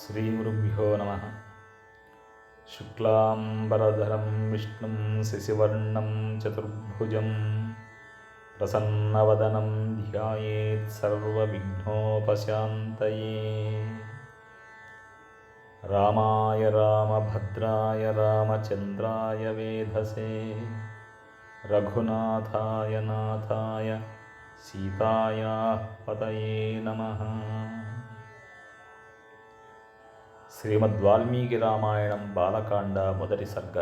శ్రీగురుభ్యో నమః. శుక్లాంబరధరం విష్ణుం శశివర్ణం చతుర్భుజం ప్రసన్నవదనం ధ్యాయేత్ సర్వవిఘ్నోపశాంతయే. రామాయ రామభద్రాయ రామచంద్రాయ వేధసే రఘునాథాయ నాథాయ సీతాయాః పతయే నమః. శ్రీమద్వాల్మీకి రామాయణం బాలకాండ మొదటి సర్గ.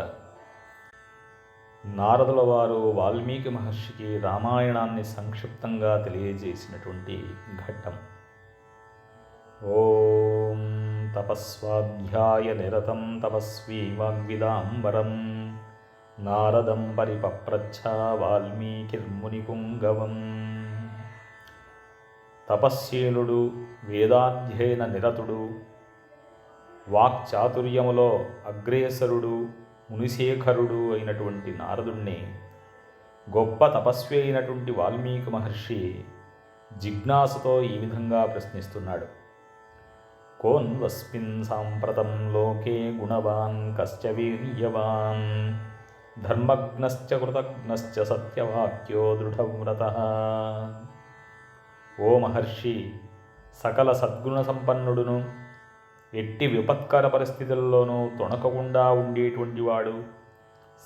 నారదుల వారు వాల్మీకి మహర్షికి రామాయణాన్ని సంక్షిప్తంగా తెలియజేసినటువంటి ఘట్టం. ఓం తపస్వాధ్యాయ నిరతం తపస్వీ వాగ్విదాంబరం నారదం పరిపప్రచ్ఛ వాల్మీకిర్మునిపుంగవం. తపశ్శీలుడు, వేదాధ్యయన నిరతుడు, వాక్చాతుర్యములో అగ్రేసరుడు, మునిశేఖరుడు అయినటువంటి నారదుణ్ణి గొప్ప తపస్వి అయినటువంటి వాల్మీకి మహర్షి జిజ్ఞాసతో ఈ విధంగా ప్రశ్నిస్తున్నాడు. కోన్వస్మిన్ సాంప్రతం లోకే గుణవాన్ కశ్చ వీర్యవాన్ ధర్మజ్ఞశ్చ కృతజ్ఞశ్చ సత్యవాక్యో దృఢవ్రతః. ఓ మహర్షి, సకల సద్గుణ సంపన్నుడును, ఎట్టి విపత్కర పరిస్థితుల్లోనూ తొణకకుండా ఉండేటువంటి వాడు,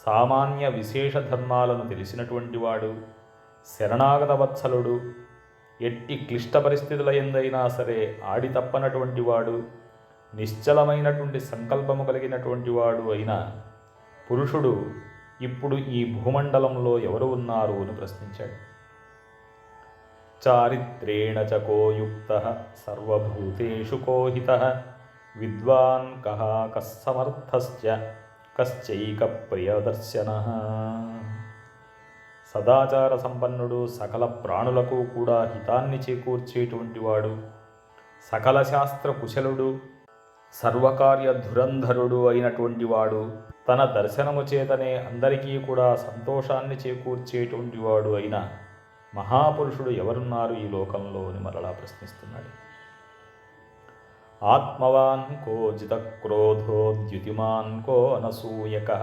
సామాన్య విశేష ధర్మాలను తెలిసినటువంటి వాడు, శరణాగత వత్సలుడు, ఎట్టి క్లిష్ట పరిస్థితుల యందైనా సరే ఆడి తప్పనటువంటి వాడు, నిశ్చలమైనటువంటి సంకల్పము కలిగినటువంటి వాడు అయిన పురుషుడు ఇప్పుడు ఈ భూమండలంలో ఎవరు ఉన్నారు అని ప్రశ్నించాడు. చారిత్రేణ చ కో యుక్తః సర్వభూతేషు కో హితః విద్వాన్ కః కస్సమర్థశ్చ కశ్చైక ప్రియదర్శనః. సదాచార సంపన్నుడు, సకల ప్రాణులకు కూడా హితాన్ని చేకూర్చేటువంటి వాడు, సకల శాస్త్ర కుశలుడు, సర్వకార్య ధురంధరుడు అయినటువంటి వాడు, తన దర్శనము చేతనే అందరికీ కూడా సంతోషాన్ని చేకూర్చేటువంటి వాడు అయిన మహాపురుషుడు ఎవరున్నారు ఈ లోకంలో అని మరలా ప్రశ్నిస్తున్నాడు. ఆత్మవాన్ కో జితక్రోధో ద్యుతిమాన్ కో అనసూయకః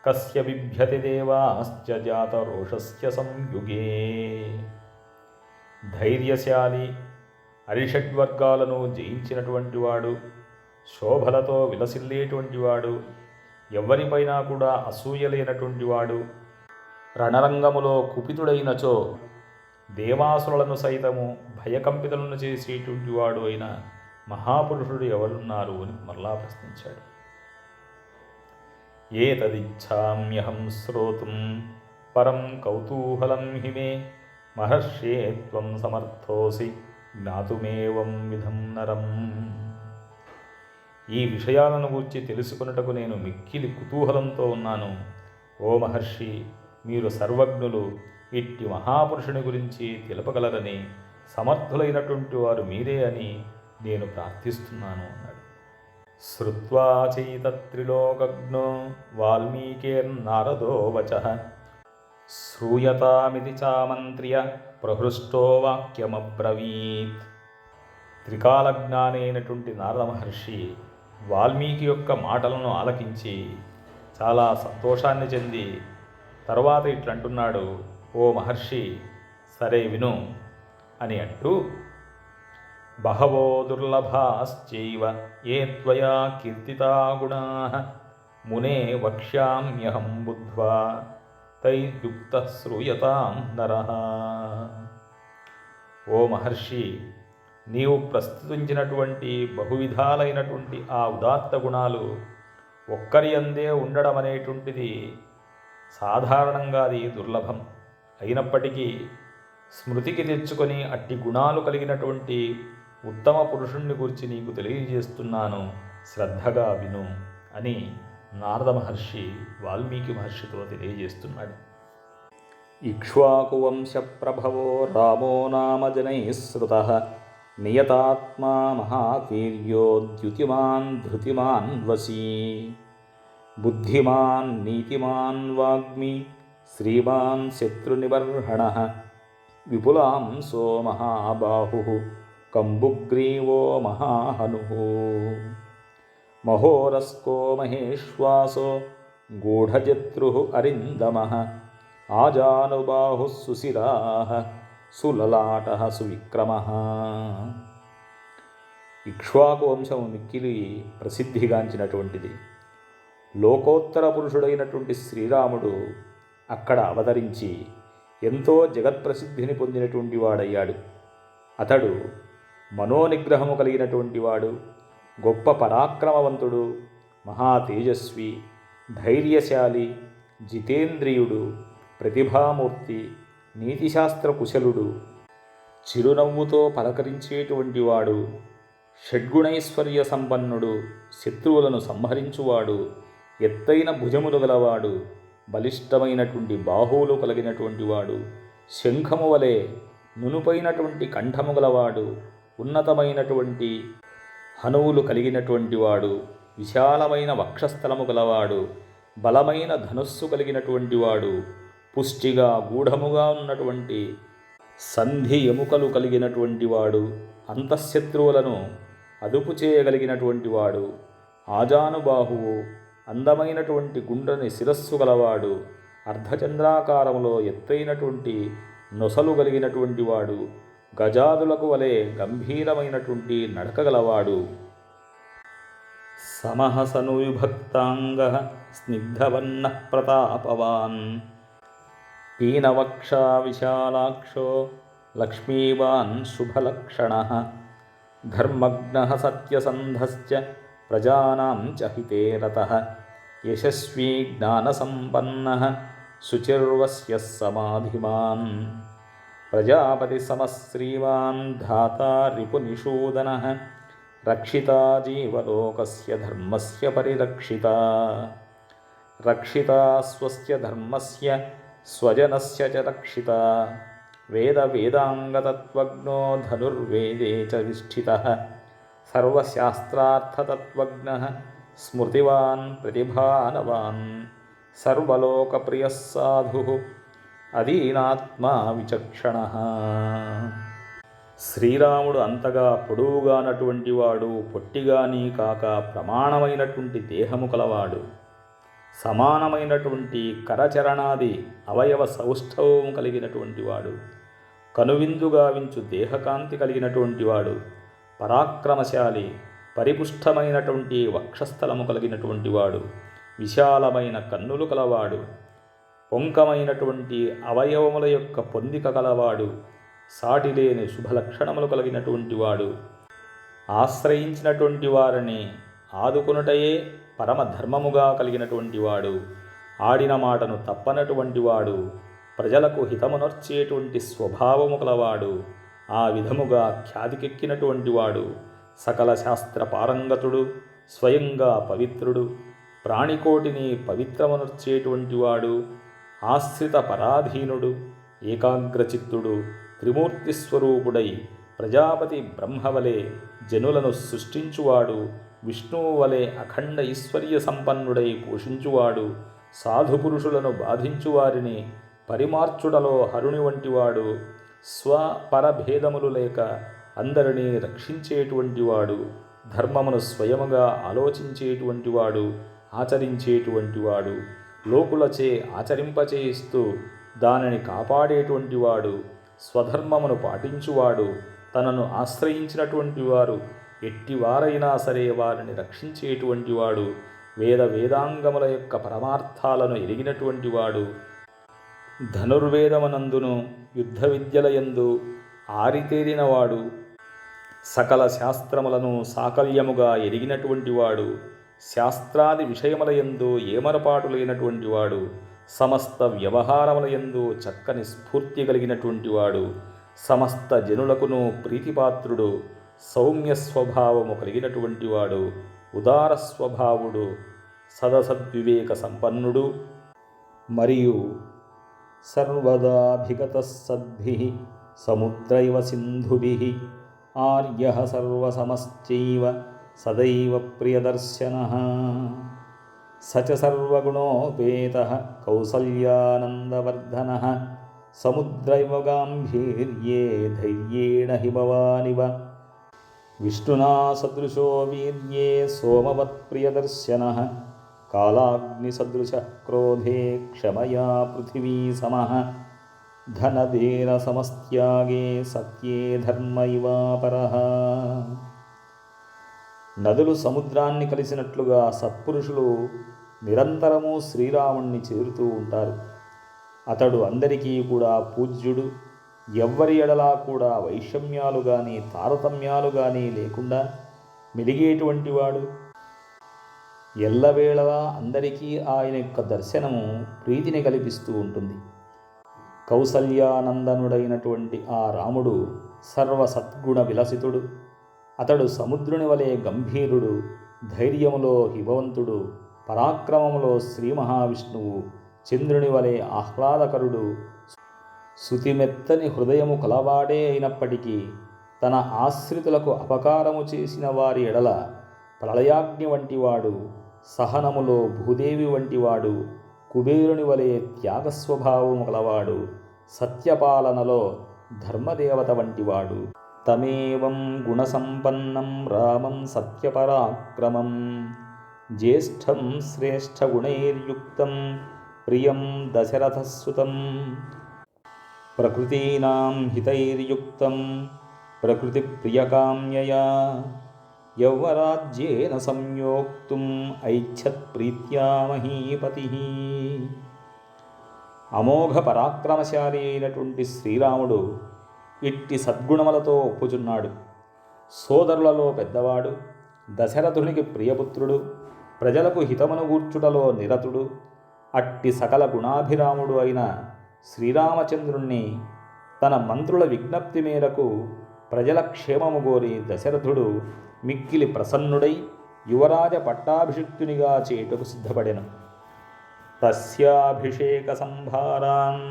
కస్య బిభ్యతి దేవాశ్చ జాతరోషస్య సంయుగే. ధైర్యశాలి, అరిషడ్వర్గాలను జయించినటువంటి వాడు, శోభలతో విలసిల్లేటువంటి వాడు, ఎవరిపైనా కూడా అసూయ లేనటువంటి వాడు, రణరంగములో కుపితుడైనచో దేవాసులను సైతము భయకంపితులను చేసేటువంటి వాడు అయిన మహాపురుషుడు ఎవరున్నారు అని మరలా ప్రశ్నించాడు. ఏతదిచ్ఛామ్యహం శ్రోతుం పరం కౌతూహలం హిమే మహర్షే త్వం సమర్థోసి జ్ఞాతుమేవం విధం నరం. ఈ విషయాలను గూర్చి తెలుసుకున్నటకు నేను మిక్కిలి కుతూహలంతో ఉన్నాను. ఓ మహర్షి, మీరు సర్వజ్ఞులు, ఇట్టి మహాపురుషుని గురించి తెలుపగలరని, సమర్థులైనటువంటి వారు మీరే అని నేను ప్రార్థిస్తున్నాను అన్నాడు. శ్రుత్వా చైతత్రిలోకజ్ఞో వాల్మీకేర్నారదో వచః శ్రూయతామితి చామంత్ర్య ప్రహృష్టో వాక్యమబ్రవీత్. త్రికాలజ్ఞాని అయినటువంటి నారద మహర్షి వాల్మీకి యొక్క మాటలను ఆలకించి చాలా సంతోషాన్ని చెంది తర్వాత ఇట్లంటున్నాడు. ఓ మహర్షి, సరే విను అని అంటూ, బహవో దుర్లభాశ్చైవ ఏ త్వయా కీర్తితా గుణాః మునే వక్ష్యామ్యహం బుద్ధ్వా తైర్యుక్తః శ్రూయతాం నరః. ఓ మహర్షి, నీవు ప్రస్తుతించినటువంటి బహువిధాలైనటువంటి ఆ ఉదాత్త గుణాలు ఒక్కరి అందే ఉండడం అనేటువంటిది సాధారణంగా అది దుర్లభం. అయినప్పటికీ స్మృతికి తెచ్చుకొని అట్టి గుణాలు కలిగినటువంటి ఉత్తమ పురుషుణ్ణి గురించి నీకు తెలియజేస్తున్నాను, శ్రద్ధగా విను అని నారద మహర్షి వాల్మీకి మహర్షితో తెలియజేస్తున్నాడు. ఇక్ష్వాకువంశ ప్రభవో రామో నామ జనైః శ్రుతః నియతాత్మా మహావీర్యో ద్యుతిమాన్ ధృతిమాన్ వశీ బుద్ధిమాన్ నీతిమాన్ వాగ్మి శ్రీమాన్ శత్రునిబర్హణః విపులాంసో మహాబాహుః కంబుగ్రీవో మహాహనుః మహోరస్కో మహేశ్వాసో గూఢజత్రుః అరిందమః ఆజానుబాహుః సుశిరాః సులలాటః సువిక్రమః. ఇక్ష్వాకు వంశం మిక్కిలి ప్రసిద్ధిగాంచినటువంటిది. లోకోత్తర పురుషుడైనటువంటి శ్రీరాముడు అక్కడ అవతరించి ఎంతో జగత్ప్రసిద్ధిని పొందినటువంటి వాడయ్యాడు. అతడు మనోనిగ్రహము కలిగినటువంటి వాడు, గొప్ప పరాక్రమవంతుడు, మహా తేజస్వి, ధైర్యశాలి, జితేంద్రియుడు, ప్రతిభామూర్తి, నీతిశాస్త్ర కుశలుడు, చిరునవ్వుతో పలకరించేటువంటి వాడు, షడ్గుణైశ్వర్య సంపన్నుడు, శత్రువులను సంహరించువాడు, ఎత్తైన భుజములు గలవాడు, బలిష్టమైనటువంటి బాహువులు కలిగినటువంటి వాడు, శంఖము వలె నునుపైనటువంటి కంఠము గలవాడు, ఉన్నతమైనటువంటి హనువులు కలిగినటువంటి వాడు, విశాలమైన వక్షస్థలము గలవాడు, బలమైన ధనుస్సు కలిగినటువంటి వాడు, పుష్టిగా గూఢముగా ఉన్నటువంటి సంధి ఎముకలు కలిగినటువంటి వాడు, అంతఃశత్రువులను అదుపు చేయగలిగినటువంటి వాడు, ఆజానుబాహువు, అందమైనటువంటి గుండ్రని శిరస్సు గలవాడు, అర్ధచంద్రాకారములో ఎత్తైనటువంటి నొసలు కలిగినటువంటి వాడు, గజాదులకు వలె గంభీరమైనటువంటి నడక గలవాడు, సమహసనువిభక్తాంగః స్నిగ్ధవర్ణః ప్రతాపవాన్, పీనవక్షా విశాలాక్షో లక్ష్మీవాన్ శుభలక్షణః, ధర్మజ్ఞః సత్యసంధశ్చ ప్రజానాం చ హితే రతః, యశస్వీ జ్ఞానసంపన్నః శుచిర్వస్యః సమాధిమాన్, ప్రజాపతి సమశ్రీవాన్ ధాతా రిపునిషూదనః, రక్షితా జీవలోకస్య ధర్మస్య పరిరక్షితా, రక్షితా స్వస్య ధర్మస్య స్వజనస్య చ రక్షితా, వేద వేదాంగతత్వజ్ఞో ధనుర్వేదే చ విష్ఠితః, సర్వశాస్త్రార్థతత్వజ్ఞః స్మృతివాన్ ప్రతిభానవాన్, సర్వలోకప్రియః సాధుః అదీనాత్మా విచక్షణః. శ్రీరాముడు అంతగా పొడవుగానటువంటి వాడు, పొట్టిగానీ కాక ప్రమాణమైనటువంటి దేహము కలవాడు, సమానమైనటువంటి కరచరణాది అవయవ సౌష్ఠవము కలిగినటువంటి వాడు, కనువిందుగావించు దేహకాంతి కలిగినటువంటి వాడు, పరాక్రమశాలి, పరిపుష్టమైనటువంటి వక్షస్థలము కలిగినటువంటి వాడు, విశాలమైన కన్నులు కలవాడు, పొంకమైనటువంటి అవయవముల యొక్క పొందిక కలవాడు, సాటిలేని శుభలక్షణములు కలిగినటువంటి వాడు, ఆశ్రయించినటువంటి వారిని ఆదుకొనుటయే పరమధర్మముగా కలిగినటువంటి వాడు, ఆడిన మాటను తప్పనటువంటి వాడు, ప్రజలకు హితమునర్చేటువంటి స్వభావము కలవాడు, ఆ విధముగా ఖ్యాతికెక్కినటువంటి వాడు, సకల శాస్త్ర పారంగతుడు, స్వయంగా పవిత్రుడు, ప్రాణికోటిని పవిత్రమునర్చేటువంటి వాడు, ఆశ్రిత పరాధీనుడు, ఏకాగ్రచిత్తుడు, త్రిమూర్తిస్వరూపుడై ప్రజాపతి బ్రహ్మవలే జనులను సృష్టించువాడు, విష్ణువు వలె అఖండ ఐశ్వర్య సంపన్నుడై పోషించువాడు, సాధుపురుషులను బాధించువారిని పరిమార్చుటలో హరుని వంటివాడు, స్వపరభేదములు లేక అందరినీ రక్షించేటువంటి వాడు, ధర్మమును స్వయముగా ఆలోచించేటువంటి వాడు, ఆచరించేటువంటి వాడు, లోకులచే ఆచరింపచేయిస్తూ దానిని కాపాడేటువంటి వాడు, స్వధర్మమును పాటించువాడు, తనను ఆశ్రయించినటువంటి వారు ఎట్టివారైనా సరే వారిని రక్షించేటువంటి వాడు, వేద వేదాంగముల యొక్క పరమార్థాలను ఎరిగినటువంటి వాడు, ధనుర్వేదమనందును యుద్ధ విద్యలయందు ఆరితేరినవాడు, సకల శాస్త్రములను సాకల్యముగా ఎరిగినటువంటి వాడు, శాస్త్రాది విషయములయందు ఏమరపాటు లేనటువంటి వాడు, సమస్త వ్యవహారములయందు చక్కని స్ఫూర్తి కలిగినటువంటి వాడు, సమస్త జనులకును ప్రీతిపాత్రుడు, సౌమ్య స్వభావము కలిగినటువంటి వాడు, ఉదార స్వభావుడు, సదసద్వివేక సంపన్నుడు, మరియు సర్వదాభిగత సద్భిః సముద్రైవ సింధుభిః ఆర్యః సర్వసమశ్చైవ సదైవ ప్రియదర్శనః, స చ సర్వగుణోపేతః కౌసల్యానందవర్ధనః, సముద్రైవ గాంభీర్యే ధైర్యేణ హిమవానివ విష్ణునా సదృశో వీర్యే సోమవత్ప్రియదర్శనః కాళాగ్నిసదృశ క్రోధే క్షమయా పృథివీ సమః ధనదేన సమస్త్యాగే సత్యే ధర్మ ఇవాపరః. నదులు సముద్రాన్ని కలిసినట్లుగా సత్పురుషులు నిరంతరము శ్రీరాముణ్ణి చేరుతూ ఉంటారు. అతడు అందరికీ కూడా పూజ్యుడు. ఎవ్వరి ఎడలా కూడా వైషమ్యాలు కానీ తారతమ్యాలు కానీ లేకుండా మెలిగేటువంటి వాడు. ఎల్లవేళలా అందరికీ ఆయన యొక్క దర్శనము ప్రీతిని కల్పిస్తూ ఉంటుంది. కౌసల్యానందనుడైనటువంటి ఆ రాముడు సర్వసద్గుణ విలసితుడు. అతడు సముద్రుని వలె గంభీరుడు, ధైర్యములో హిమవంతుడు, పరాక్రమములో శ్రీ మహావిష్ణువు, చంద్రుని వలె ఆహ్లాదకరుడు, శుతిమెత్తని హృదయము కలవాడే అయినప్పటికీ తన ఆశ్రితులకు అపకారము చేసిన వారి ఎడల ప్రళయాగ్ని వంటివాడు, సహనములో భూదేవి వంటివాడు, కుబేరుని వలె త్యాగస్వభావము కలవాడు, సత్యపాలనలో ధర్మదేవత వంటివాడు. తమేవం గుణసంపన్నం రామం సత్యపరాక్రమం జ్యేష్ఠం శ్రేష్ఠగుణైర్యుక్తం ప్రియం దశరథసుతం ప్రకృతీనాం హితైర్యుక్తం ప్రకృతిప్రియకామ్యయా యౌవరాజ్యేన సంయోక్తుం ఐచ్ఛత్ ప్రీత్యా మహీపతిః. అమోఘ పరాక్రమశాలి అయినటువంటి శ్రీరాముడు ఇట్టి సద్గుణములతో ఒప్పుచున్నాడు. సోదరులలో పెద్దవాడు, దశరథునికి ప్రియపుత్రుడు, ప్రజలకు హితమును గూర్చుటలో నిరతుడు, అట్టి సకల గుణాభిరాముడు అయిన శ్రీరామచంద్రుణ్ణి తన మంత్రుల విజ్ఞప్తి మేరకు ప్రజల క్షేమము కోరి దశరథుడు మిక్కిలి ప్రసన్నుడై యువరాజ పట్టాభిషిక్తునిగా చేయుటకు సిద్ధపడెను. తస్యాభిషేక సంభారాన్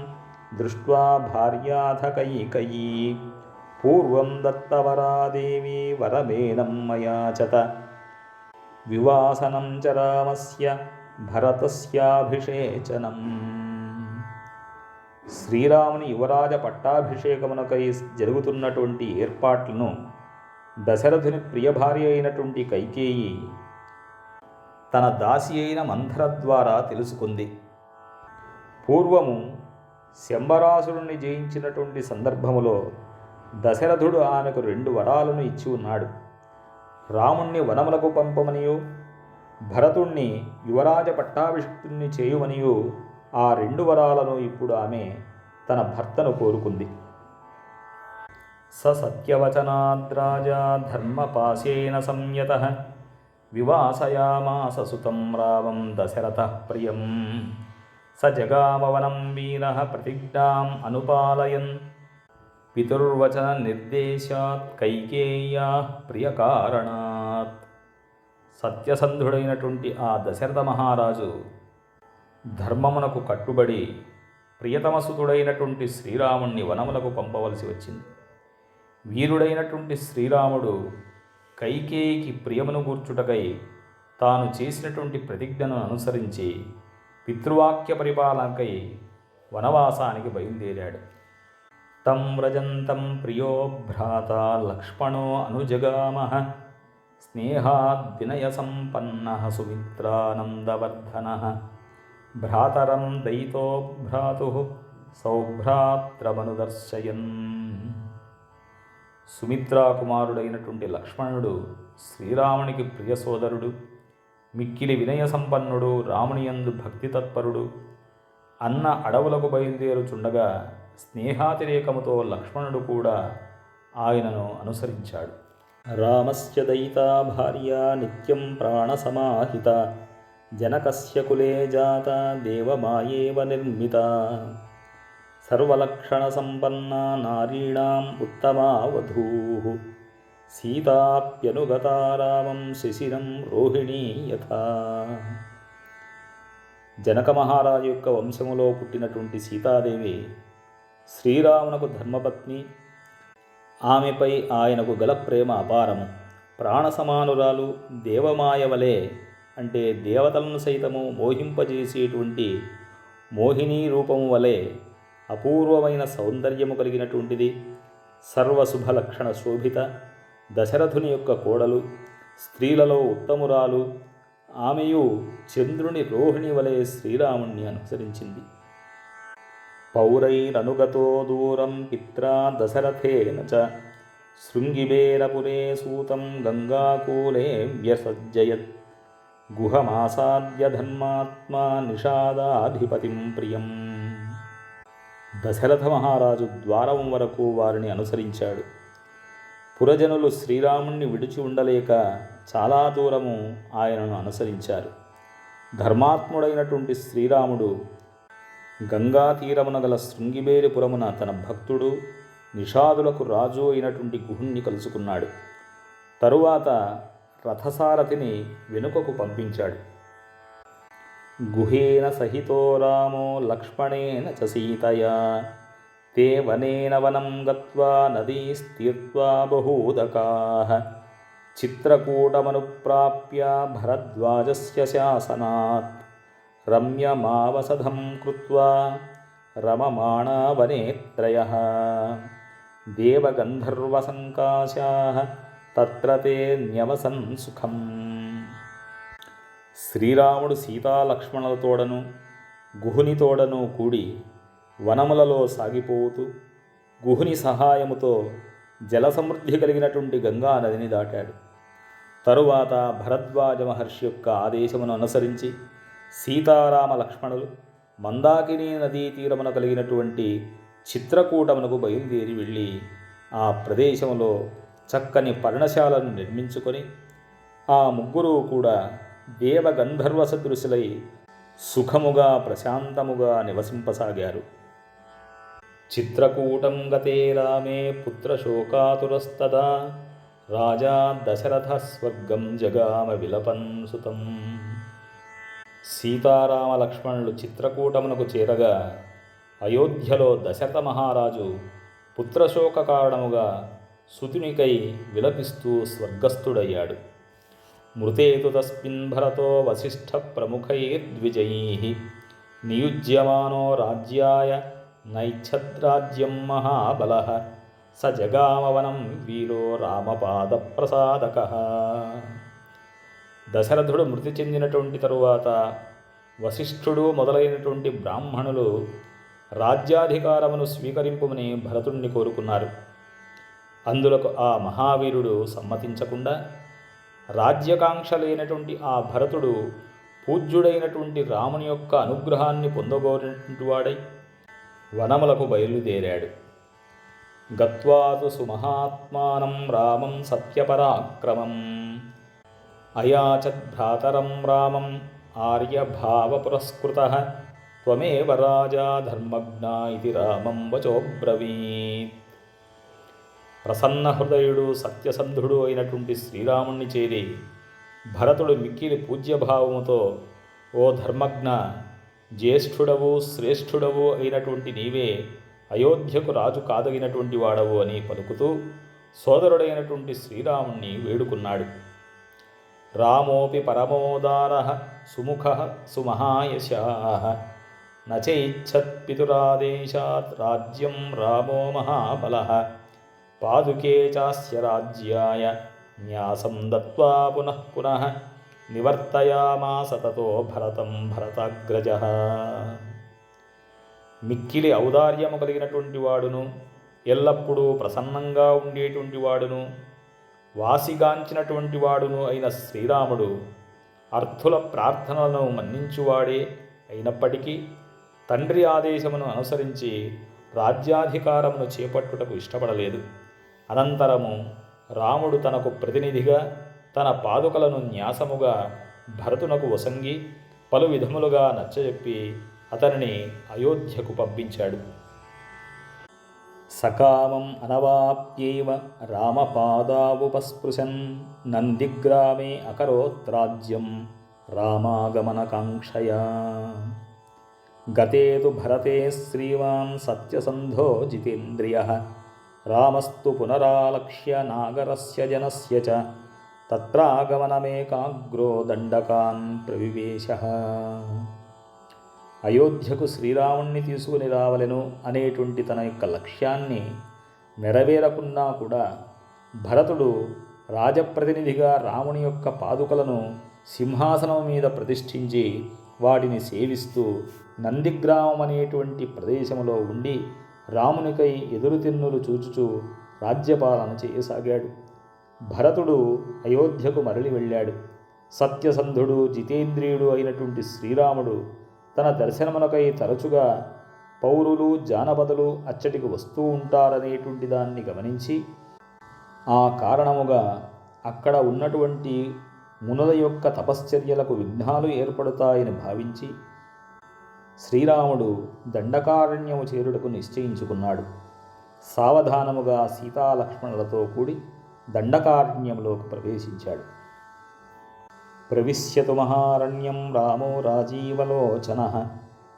దృష్ట్వా భార్యాథ కైకేయీ పూర్వం దత్తవరాదేవి వరమేనం మయాచత వివాసనం చ రామస్య భరతస్యాభిషేచనం. శ్రీరాముని యువరాజ పట్టాభిషేకమునకై జరుగుతున్నటువంటి ఏర్పాట్లను దశరథుని ప్రియభార్య అయినటువంటి కైకేయి తన దాసి అయిన మంథర ద్వారా తెలుసుకుంది. పూర్వము శంబరాసురుణ్ణి జయించినటువంటి సందర్భములో దశరథుడు ఆమెకు 2 వరాలను ఇచ్చి ఉన్నాడు. రాముణ్ణి వనములకు పంపమనియు, భరతుణ్ణి యువరాజ పట్టాభిషిక్తుణ్ణి చేయుమనియు ఆ 2 వరాలను ఇప్పుడు ఆమె తన భర్తను కోరుకుంది. స సత్యవచనాద్రాజా ధర్మపాశేన సంయతః వివాసయామాస సుతం రామం దశరథః ప్రియం స జగామవనం వీరః ప్రతిజ్ఞాం అనుపాలయన్ పితుర్వచన నిర్దేశాత్ కైకేయ్యాః ప్రియకారణాత్. సత్యసంధుడైనటువంటి ఆ దశరథ మహారాజు ధర్మమునకు కట్టుబడి ప్రియతమసుతుడైనటువంటి శ్రీరాముణ్ణి వనములకు పంపవలసి వచ్చింది. వీరుడైనటువంటి శ్రీరాముడు కైకేయికి ప్రియమును గూర్చుటకై తాను చేసినటువంటి ప్రతిజ్ఞను అనుసరించి పితృవాక్య పరిపాలనకై వనవాసానికి బయలుదేరాడు. తం వ్రజంతం ప్రియో భ్రాత లక్ష్మణో అనుజగామః స్నేహాద్ వినయ సంపన్నః సుమిత్రానందవర్ధనః భ్రాతరం దయితో భ్రాతుః సౌభ్రాత్రమనుదర్శయన్. సుమిత్రాకుమారుడైనటువంటి లక్ష్మణుడు శ్రీరామునికి ప్రియ సోదరుడు, మిక్కిలి వినయ సంపన్నుడు, రామునియందు భక్తి తత్పరుడు. అన్న అడవులకు బయలుదేరుచుండగా స్నేహాతిరేకముతో లక్ష్మణుడు కూడా ఆయనను అనుసరించాడు. రామస్య దయితా భార్య నిత్యం ప్రాణసమాహిత జనకస్య కులే జాత దేవమాయేవ నిర్మిత సర్వలక్షణ సంపన్నా నారీణాం ఉత్తమా వధూః సీతాప్యనుగతా రామం శిశిరం రోహిణీ యథా. జనక మహారాజు యొక్క వంశములో పుట్టినటువంటి సీతాదేవి శ్రీరామునకు ధర్మపత్ని. ఆమెపై ఆయనకు గల ప్రేమ అపారము. ప్రాణసమానురాలు, దేవమాయ వలె అంటే దేవతలను సైతము మోహింపజేసేటువంటి మోహినీ రూపము వలె అపూర్వమైన సౌందర్యము కలిగినటువంటిది. సర్వశుభలక్షణ శోభిత, దశరథుని యొక్క కోడలు, స్త్రీలలో ఉత్తమురాలు. ఆమెయు చంద్రుని రోహిణి వలె శ్రీరాముణ్ణి అనుసరించింది. పౌరైరనుగతో దూరం పిత్రా దశరథేన చ శృంగిబేరపురే సూతం గంగాకూలే వ్యసజ్జయత్ గుహమాసాద్య ధర్మాత్మా నిషాదాధిపతిం ప్రియం. దశరథ మహారాజు ద్వారం వరకు వారిని అనుసరించాడు. పురజనులు శ్రీరాముణ్ణి విడిచి ఉండలేక చాలా దూరము ఆయనను అనుసరించారు. ధర్మాత్ముడైనటువంటి శ్రీరాముడు గంగా తీరమున గల శృంగిబేరిపురమున తన భక్తుడు, నిషాదులకు రాజు అయినటువంటి గుహుణ్ణి కలుసుకున్నాడు. తరువాత రథసారథిని వెనుకకు పంపించాడు. గుహేన సహితో రామో లక్ష్మణేన చ సీతయా తే వనేన వనం గత్వా నదీస్తీర్త్వా బహూదకాః చిత్రకూటమనుప్రాప్య భరద్వాజస్య శాసనాత్ రమ్యమావసధం కృత్వా రమమాణా వనే త్రయః దేవగంధర్వసంకాశాః తత్ర తే న్యవసన్ సుఖం. శ్రీరాముడు సీతాలక్ష్మణులతోడను గుహునితోడను కూడి వనములలో సాగిపోతూ గుహుని సహాయముతో జలసమృద్ధి కలిగినటువంటి గంగా నదిని దాటాడు. తరువాత భరద్వాజ మహర్షి యొక్క ఆదేశమును అనుసరించి సీతారామ లక్ష్మణులు మందాకిని నదీ తీరమున కలిగినటువంటి చిత్రకూటమునకు బయలుదేరి వెళ్ళి ఆ ప్రదేశంలో చక్కని పర్ణశాలను నిర్మించుకొని ఆ ముగ్గురు కూడా దేవగంధర్వ సదృశులై సుఖముగా ప్రశాంతముగా నివసింపసాగారు. చిత్రకూటం గతే రామే పుత్రశోకాతురస్తదా రాజా దశరథ స్వర్గం జగామ విలపన్ సుతం. సీతారామ లక్ష్మణులు చిత్రకూటమునకు చేరగా అయోధ్యలో దశరథ మహారాజు పుత్రశోక కారణముగా సుతునికై విలపిస్తూ స్వర్గస్థుడయ్యాడు. మృతేతు తస్మిన్ భరతో వసిష్ఠ ప్రముఖైర్ద్విజైః నియుజ్యమానో రాజ్యాయ నైచ్ఛద్రాజ్యం మహాబలః స జగామవనం వీరో రామపాదప్రసాదకః. దశరథుడు మృతి చెందినటువంటి తరువాత వశిష్ఠుడు మొదలైనటువంటి బ్రాహ్మణులు రాజ్యాధికారమును స్వీకరింపుమని భరతుణ్ణి కోరుకున్నారు. అందులకు ఆ మహావీరుడు సమ్మతించకుండా రాజ్యకాంక్ష లేనటువంటి ఆ భరతుడు పూజ్యుడైనటువంటి రాముని యొక్క అనుగ్రహాన్ని పొందగోరినటువంటి వాడై వనములకు బయలుదేరాడు. గత్వాతు సుమహాత్మానం రామం సత్యపరాక్రమం అయాచద్భ్రాతరం రామం ఆర్యభావపురస్కృతః త్వమేవ రాజా ధర్మజ్ఞా ఇతి రామం వచోబ్రవీత్. ప్రసన్న హృదయుడు సత్యసంధుడు అయినటువంటి శ్రీరాముణ్ణి చేరి భరతుడు మిక్కిలి పూజ్యభావముతో, ఓ ధర్మజ్ఞ, జ్యేష్ఠుడవు శ్రేష్ఠుడవు అయినటువంటి నీవే అయోధ్యకు రాజు కాదగినటువంటి వాడవు అని పలుకుతూ సోదరుడైనటువంటి శ్రీరాముణ్ణి వేడుకున్నాడు. రామోపి పరమోదారః సుముఖః సుమహాయశాః నచైచ్ఛత్ పితురాదేశాత్ రాజ్యం రామో మహాబలః పాదుకే చాస్య రాజ్యాయ న్యాసం దత్వా పునః పునః నివర్తయామాస తతో భరతం భరతాగ్రజః. మిక్కిలి ఔదార్యము కలిగినటువంటి వాడును, ఎల్లప్పుడూ ప్రసన్నంగా ఉండేటువంటి వాడును, వాసిగాంచినటువంటి వాడును అయిన శ్రీరాముడు అర్థుల ప్రార్థనలను మన్నించువాడే అయినప్పటికీ తండ్రి ఆదేశమును అనుసరించి రాజ్యాధికారమును చేపట్టుటకు ఇష్టపడలేదు. అనంతరము రాముడు తనకు ప్రతినిధిగా తన పాదుకలను న్యాసముగా భరతునకు వసంగి పలు విధములుగా నచ్చజెప్పి అతనిని అయోధ్యకు పంపించాడు. సకామం అనవాప్యేవ రామపాదావుపస్పృశన్ నందిగ్రామే అకరోత్రాజ్యం రామాగమనకాంక్షయా. గతే తు భరతే శ్రీవాన్ సత్యసంధో జితేంద్రియః రామస్తు పునరాలక్ష్య నాగరస్య జనస్య చ తత్రాగమనమేకాగ్రో దండకాన్ ప్రవివేశః. అయోధ్యకు శ్రీరాముణ్ణి తీసుకుని రావలెను అనేటువంటి తన యొక్క లక్ష్యాన్ని నెరవేరకున్నా కూడా భరతుడు రాజప్రతినిధిగా రాముని యొక్క పాదుకలను సింహాసనం మీద ప్రతిష్ఠించి వాటిని సేవిస్తూ నందిగ్రామం అనేటువంటి ప్రదేశంలో ఉండి రామునికై ఎదురుతిన్నులు చూచుచూ రాజ్యపాలన చేయసాగాడు. భరతుడు అయోధ్యకు మరలి వెళ్ళాడు. సత్యసంధుడు జితేంద్రియుడు అయినటువంటి శ్రీరాముడు తన దర్శనమునకై తరచుగా పౌరులు జానపదులు అచ్చటికి వస్తూ ఉంటారనేటువంటి దాన్ని గమనించి ఆ కారణముగా అక్కడ ఉన్నటువంటి మునుల యొక్క తపశ్చర్యలకు విఘ్నాలు ఏర్పడతాయని భావించి శ్రీరాముడు దండకారణ్యము చేరుటకు నిశ్చయించుకున్నాడు. సావధానముగా సీతాలక్ష్మణులతో కూడి దండకారణ్యంలోకి ప్రవేశించాడు. ప్రవిశ్యతు మహారణ్యం రామో రాజీవలోచనః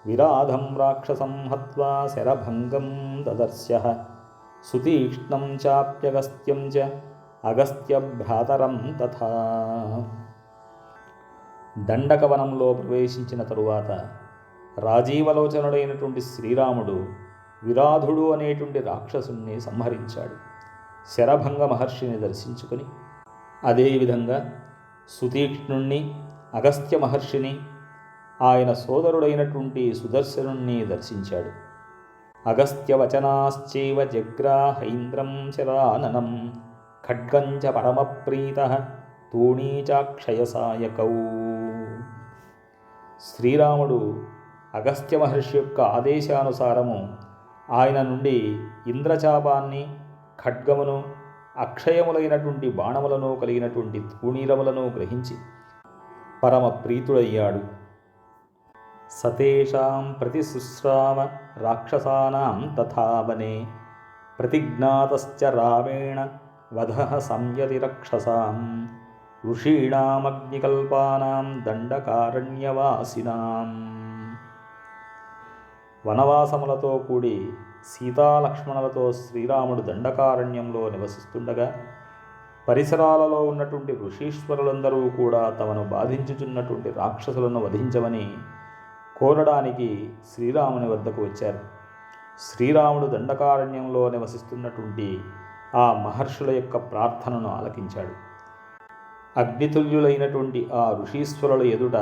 విరాధం రాక్షసం హత్వా శరభంగం దదర్శః సుతీక్ష్ణం చాప్యగస్త్యం చ అగస్త్యభ్రాతరం తథా. దండకవనంలో ప్రవేశించిన తరువాత రాజీవలోచనుడైనటువంటి శ్రీరాముడు విరాధుడు అనేటువంటి రాక్షసుణ్ణి సంహరించాడు. శరభంగ మహర్షిని దర్శించుకొని అదేవిధంగా సుతీక్ష్ణుణ్ణి అగస్త్య మహర్షిని ఆయన సోదరుడైనటువంటి సుదర్శనుణ్ణి దర్శించాడు. అగస్త్యవచనాశ్చైవ జగ్రాహైంద్రం శరాననం ఖడ్గంచ పరమప్రీతః తూణీచాక్షయసాయకౌ. శ్రీరాముడు అగస్త్య మహర్షి యొక్క ఆదేశానుసారము ఆయన నుండి ఇంద్రచాపాన్ని, ఖడ్గమును, అక్షయములైనటువంటి బాణములను కలిగినటువంటి తూణీరములను గ్రహించి పరమ ప్రీతుడయ్యాడు. సతేషాం ప్రతిశుశ్రామ రాక్షసానాం తథా వనే ప్రతిజ్ఞాతశ్చ రామేణ వధః సంయతిరక్షసాం ఋషీణామగ్నికల్పానాం దండకారణ్యవాసినాం. వనవాసములతో కూడి సీతాలక్ష్మణులతో శ్రీరాముడు దండకారణ్యంలో నివసిస్తుండగా పరిసరాలలో ఉన్నటువంటి ఋషీశ్వరులందరూ కూడా తమను బాధించుచున్నటువంటి రాక్షసులను వధించమని కోరడానికి శ్రీరాముని వద్దకు వచ్చారు. శ్రీరాముడు దండకారణ్యంలో నివసిస్తున్నటువంటి ఆ మహర్షుల యొక్క ప్రార్థనను ఆలకించాడు. అగ్నితుల్యులైనటువంటి ఆ ఋషీశ్వరుల ఎదుట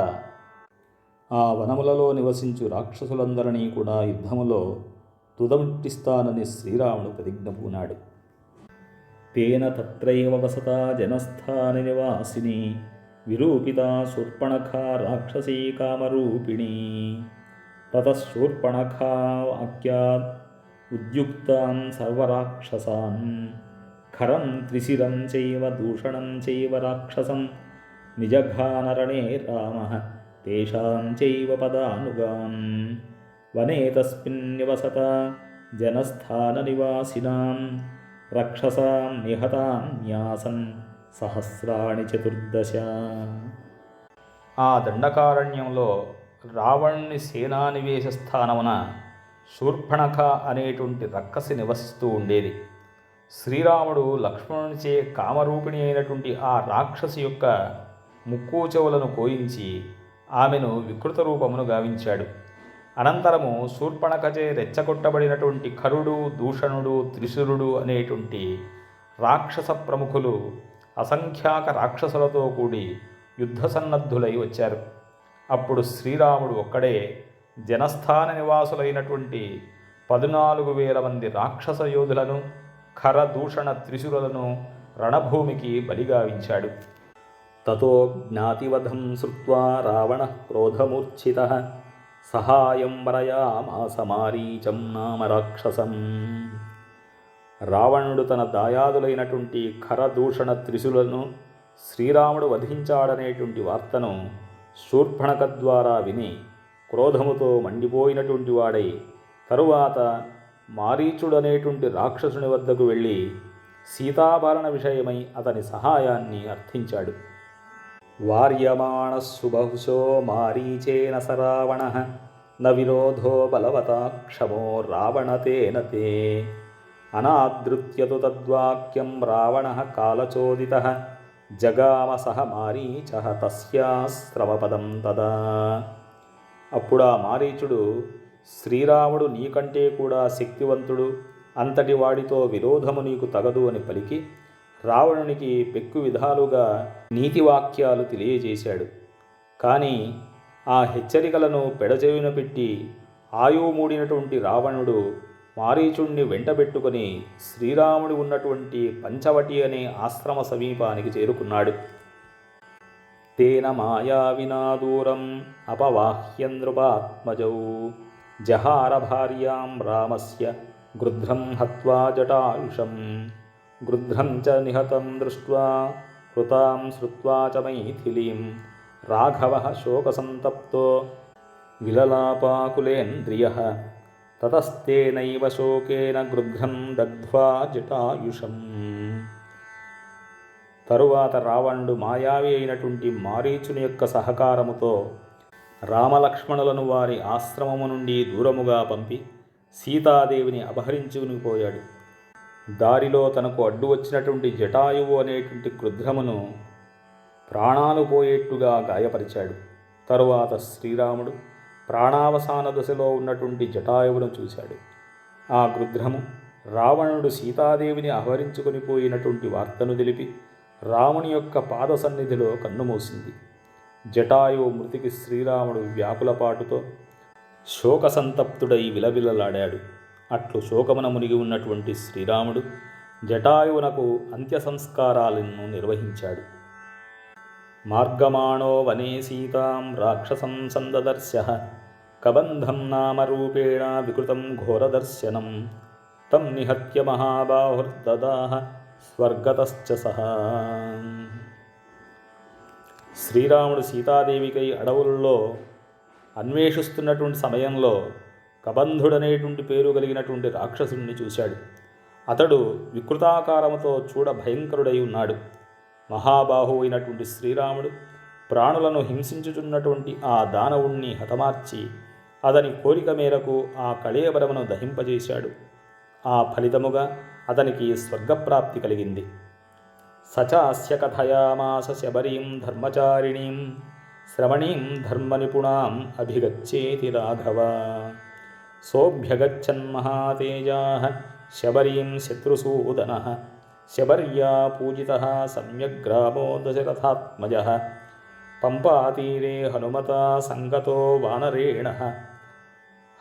ఆ వనములలో నివసించు రాక్షసులందరినీ కూడా యుద్ధములో తుదముట్టిస్తానని శ్రీరాముడు ప్రతిజ్ఞ పూనాడు. తేన తత్రైవ వసతా జనస్థాని నివాసిని విరూపితా శూర్పణఖా రాక్షసీ కామరూపిణీ తతఃశూర్పణఖా వాక్యాద్ ఉద్యుక్తాన్ సర్వరాక్షసాన్ ఖరం త్రిశిరం చైవ దూషణం చైవ రాక్షసం నిజఘానరణే రామః తేషాం చైవ పదానుగాన్ వనే తస్మిన్ నివసత జనస్థాన నివాసినాం రక్షసాం నిహతాం న్యాసన్ సహస్రాణి చతుర్దశ. ఆ దండకారణ్యంలో రావణుని సేనానివేశ స్థానమున శూర్పణఖ అనేటువంటి రక్కసి నివసిస్తూ ఉండేది. శ్రీరాముడు లక్ష్మణునిచే కామరూపిణి అయినటువంటి ఆ రాక్షసి యొక్క ముక్కు చెవులను కోయించి ఆమెను వికృత రూపమును గావించాడు. అనంతరము శూర్పణఖచే రెచ్చగొట్టబడినటువంటి ఖరుడు, దూషణుడు, త్రిశురుడు అనేటువంటి రాక్షస ప్రముఖులు అసంఖ్యాక రాక్షసులతో కూడి యుద్ధ సన్నద్ధులై వచ్చారు. అప్పుడు శ్రీరాముడు ఒక్కడే జనస్థాన నివాసులైనటువంటి 14,000 మంది రాక్షస యోధులను, ఖర దూషణ త్రిశురులను రణభూమికి బలిగావించాడు. తతో జ్ఞాతివధం శ్రుత్వా రావణః క్రోధమూర్ఛితః సహాయం వరయామాస మారీచం నామ రాక్షసం. రావణుడు తన దాయాదులైనటువంటి ఖరదూషణ త్రిశులను శ్రీరాముడు వధించాడనేటువంటి వార్తను శూర్పణఖ ద్వారా విని క్రోధముతో మండిపోయినటువంటి వాడై తరువాత మారీచుడనేటువంటి రాక్షసుని వద్దకు వెళ్ళి సీతాభరణ విషయమై అతని సహాయాన్ని అర్థించాడు. వార్యమాణ సుబహుశో మారీచేన స రావణః న విరోధో బలవతా క్షమో రావణతేన తే అనాదృత్యతు తద్వాక్యం రావణః కాలచోదితః జగామ సహ మారీచః తస్యాశ్రమపదం తదా. అప్పుడు ఆ మారీచుడు శ్రీరాముడు నీకంటే కూడా శక్తివంతుడు, అంతటి వాడితో విరోధము నీకు తగదు అని పలికి రావణునికి పెక్కు విధాలుగా నీతివాక్యాలు తెలియజేశాడు. కానీ ఆ హెచ్చరికలను పెడచెవిన పెట్టి ఆయువు మూడినటువంటి రావణుడు మారీచుణ్ణి వెంటబెట్టుకొని శ్రీరాముడు ఉన్నటువంటి పంచవటి అనే ఆశ్రమ సమీపానికి చేరుకున్నాడు. తేన మాయావినా దూరం అపవాహ్యంద్రుపాత్మజౌ జహార భార్యాం రామస్య గృధ్రం హత్వా జటాయుషం గృధ్రం చ నిహతం దృష్ట్వా కృతాం శ్రుత్వా చ మైథిలీం రాఘవః శోకసంతప్తో విలలాపాకులేంద్రియః తతస్తేనైవ శోకేన గృధ్రం దగ్ధ్వా జటాయుషం. తరువాత రావణుడు మాయావి అయినటువంటి మారీచుని యొక్క సహకారముతో రామలక్ష్మణులను వారి ఆశ్రమము నుండి దూరముగా పంపి సీతాదేవిని అపహరించుకుని పోయాడు. దారిలో తనకు అడ్డు వచ్చినటువంటి జటాయువు అనేటువంటి గృధ్రమును ప్రాణాలు పోయేట్టుగా గాయపరిచాడు. తరువాత శ్రీరాముడు ప్రాణావసాన దశలో ఉన్నటువంటి జటాయువును చూశాడు. ఆ గృధ్రము రావణుడు సీతాదేవిని అపహరించుకొని పోయినటువంటి వార్తను తెలిపి రాముని యొక్క పాద సన్నిధిలో కన్నుమూసింది. జటాయువు మృతికి శ్రీరాముడు వ్యాకులపాటుతో శోకసంతప్తుడై విలవిలలాడాడు. అట్లు శోకమున మునిగి ఉన్నటువంటి శ్రీరాముడు జటాయువునకు అంత్య సంస్కారాలను నిర్వహించాడు. మార్గమాణో వనే సీతాం రాక్షసం సందదర్శః కబంధం నామరూపేణ వికృతం ఘోరదర్శనం తం నిహత్య మహాబాహుర్దదాహ స్వర్గతశ్చ సహా. శ్రీరాముడు సీతాదేవికై అడవులలో అన్వేషిస్తున్నటువంటి సమయంలో కబంధుడనేటువంటి పేరు కలిగినటువంటి రాక్షసుడిని చూశాడు. అతడు వికృతాకారముతో చూడ భయంకరుడై ఉన్నాడు. మహాబాహు అయినటువంటి శ్రీరాముడు ప్రాణులను హింసించుచున్నటువంటి ఆ దానవుణ్ణి హతమార్చి అతని కోరిక మేరకు ఆ కళేబరమును దహింపజేశాడు. ఆ ఫలితముగా అతనికి స్వర్గప్రాప్తి కలిగింది. సచాస్య కథయామాస శబరీం ధర్మచారిణీం శ్రవణీం ధర్మనిపుణాం అభిగచ్చేతి రాఘవ సోభ్యగచ్చన్మహాతేజాః శబరీం శత్రుసూదనః శబర్యా పూజితః సమ్యగ్రామో దశరథాత్మజః పంపాతీరే హనుమతా సంగతో వానరేణః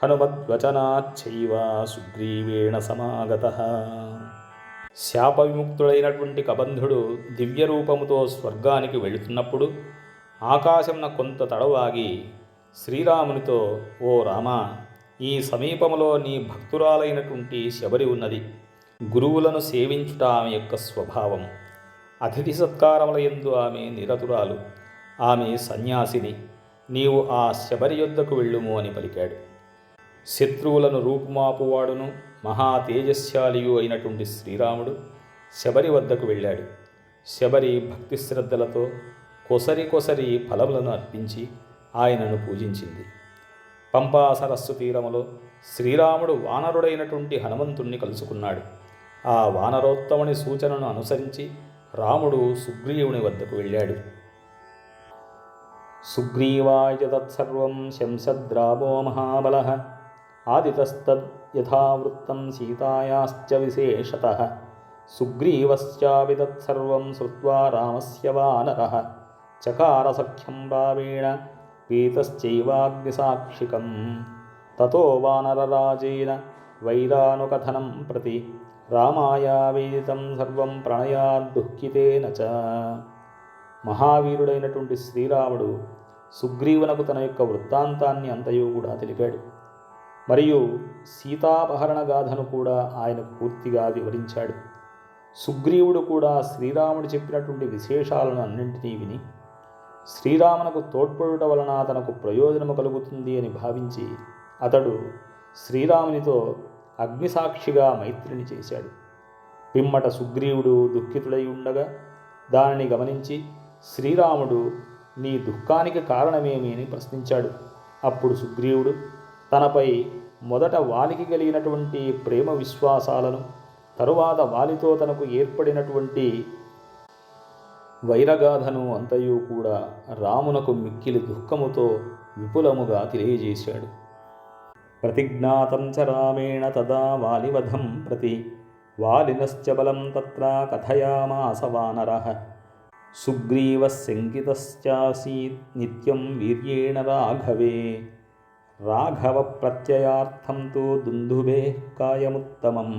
హనుమద్వచనాచ్చైవ సుగ్రీవేణ సమాగతః. శాప విముక్తుడైనటువంటి కబంధుడు దివ్యరూపముతో స్వర్గానికి వెళుతున్నప్పుడు ఆకాశమున కొంత తడవాగి శ్రీరామునితో, ఓ రామా, ఈ సమీపములో నీ భక్తురాలైనటువంటి శబరి ఉన్నది. గురువులను సేవించుట ఆమె యొక్క స్వభావం. అతిథి సత్కారముల యందు ఆమె నిరతురాలు. ఆమె సన్యాసిని. నీవు ఆ శబరి యొద్దకు వెళ్ళుము అని పలికాడు. శత్రువులను రూపుమాపువాడును మహా తేజస్శాలియు అయినటువంటి శ్రీరాముడు శబరి వద్దకు వెళ్ళాడు. శబరి భక్తి శ్రద్ధలతో కొసరి ఫలములను అర్పించి ఆయనను పూజించింది. పంపా సరస్సు తీరములో శ్రీరాముడు వానరుడైనటువంటి హనుమంతుణ్ణి కలుసుకున్నాడు. ఆ వానరోత్తముని సూచనను అనుసరించి రాముడు సుగ్రీవుని వద్దకు వెళ్ళాడు. సుగ్రీవాయ తత్సర్వం శంసద్రామో మహాబలః ఆదితస్తద్ యథావృత్తం సీతాయాశ్చ విశేషతః సుగ్రీవశ్చాపి తత్సర్వం శ్రుత్వా రామస్య వానరః చకార సఖ్యం రామేణ పీతశ్చైవాగ్నిసాక్షికం తతో వానరరాజేన వైరానుకథనం ప్రతి రామాయ వేదితం సర్వం ప్రణయాద్దుఃఖితేన చ. మహావీరుడైనటువంటి శ్రీరాముడు సుగ్రీవునకు తన యొక్క వృత్తాంతాన్ని అంతయు కూడా తెలిపాడు. మరియు సీతాపహరణ గాథను కూడా ఆయనకు పూర్తిగా వివరించాడు. సుగ్రీవుడు కూడా శ్రీరాముడు చెప్పినటువంటి విశేషాలను అన్నింటినీ విని శ్రీరామునకు తోడ్పడుట వలన తనకు ప్రయోజనము కలుగుతుంది అని భావించి అతడు శ్రీరామునితో అగ్నిసాక్షిగా మైత్రిని చేశాడు. పిమ్మట సుగ్రీవుడు దుఃఖితుడై ఉండగా దానిని గమనించి శ్రీరాముడు, నీ దుఃఖానికి కారణమేమి అని ప్రశ్నించాడు. అప్పుడు సుగ్రీవుడు తనపై మొదట వాలికి కలిగినటువంటి ప్రేమ విశ్వాసాలను, తరువాత వాలితో తనకు ఏర్పడినటువంటి వైరగాథను అంతయు కూడా రామునకు మిక్కిలి దుఃఖముతో విపులముగా తెలియజేశాడు. ప్రతిజ్ఞాతం చ రామేణ తదా వాలివధం ప్రతి వాలినశ్చ బలం తత్ర కథయామాస వానరః సుగ్రీవः శంకితశ్చాసీత్ నిత్యం వీర్యేణ రాఘవే రాఘవ ప్రత్యయార్థం తు దుందుభేః కాయముత్తమం